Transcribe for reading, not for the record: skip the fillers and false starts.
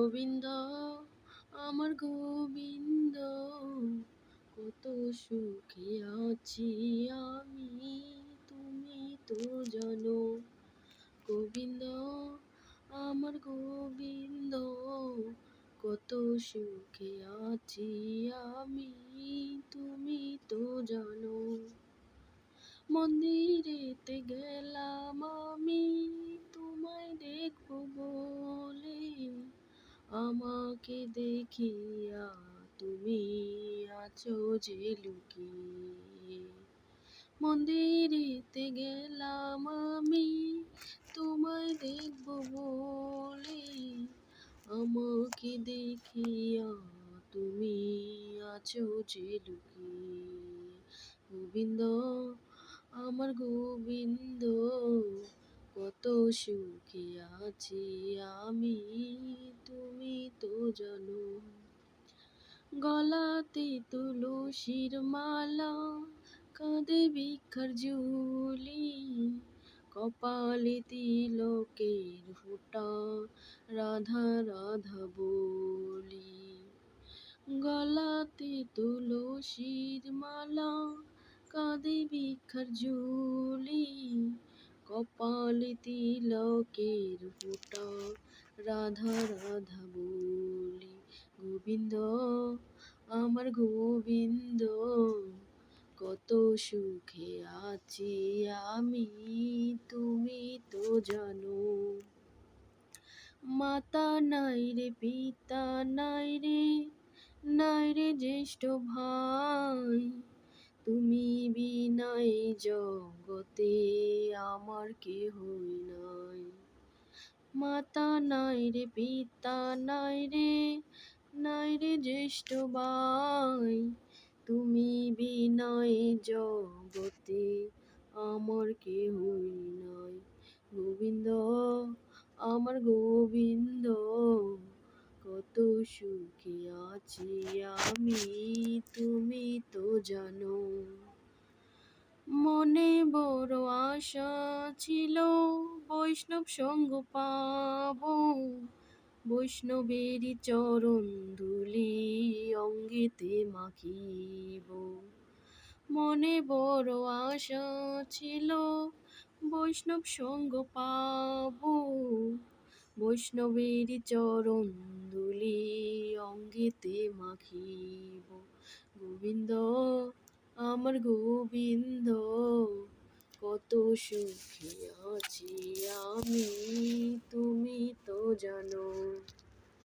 গোবিন্দ আমার গোবিন্দ, কত সুখে আছি আমি, তুমি তো জানো। গোবিন্দ আমার গোবিন্দ, কত সুখে আছি আমি, তুমি তো জানো। মন্দিরেতে গেলাম আমি তোমায় দেখবো বলে, আমাকে দেখিয়া তুমি আছো যে লুকিয়ে। মন্দিরেতে গেলাম আমি তোমায় দেখবো বলে, আমাকে দেখিয়া তুমি আছো যে লুকিয়ে। গোবিন্দ আমার গোবিন্দ, কত সুখে আছি আমি, তুমি তো জানো। গলাতে তুলসীর মালা, কাঁধে ভিক্ষার ঝুলি, কপালে তিলকের ফোঁটা, রাধা রাধা বলি। গলাতে তুলসীর মালা, কাঁধে ভিক্ষার ঝুলি, কপালে তিলকের ফোঁটা, রাধা রাধা বলি। গোবিন্দ আমার গোবিন্দ, কত সুখে আছি আমি, তুমি তো জানো। মাতা নাই রে, পিতা নাই রে, নাই রে জ্যেষ্ঠ ভাই, তুমি বিনাই জগতে আমার কেহই নাই। মাতা নাই রে, পিতা নাই রে, নাই রে জ্যেষ্ঠ ভাই, তুমি বিনাই জগতে আমার কেহই নাই। গোবিন্দ আমার গোবিন্দ, কত সুখে আছি আমি, তুমি তো জানো। মনে বড় আশা ছিল বৈষ্ণব সঙ্গ পাবো, বৈষ্ণবেরই চরণ ধুলি অঙ্গেতে মাখিব। মনে বড় আশা ছিল বৈষ্ণব সঙ্গ পাবো, বৈষ্ণবেরই চরণ ধুলি অঙ্গেতে মাখিব। গোবিন্দ আমার গোবিন্দ, কত সুখে আছি আমি, তুমি তো জানো।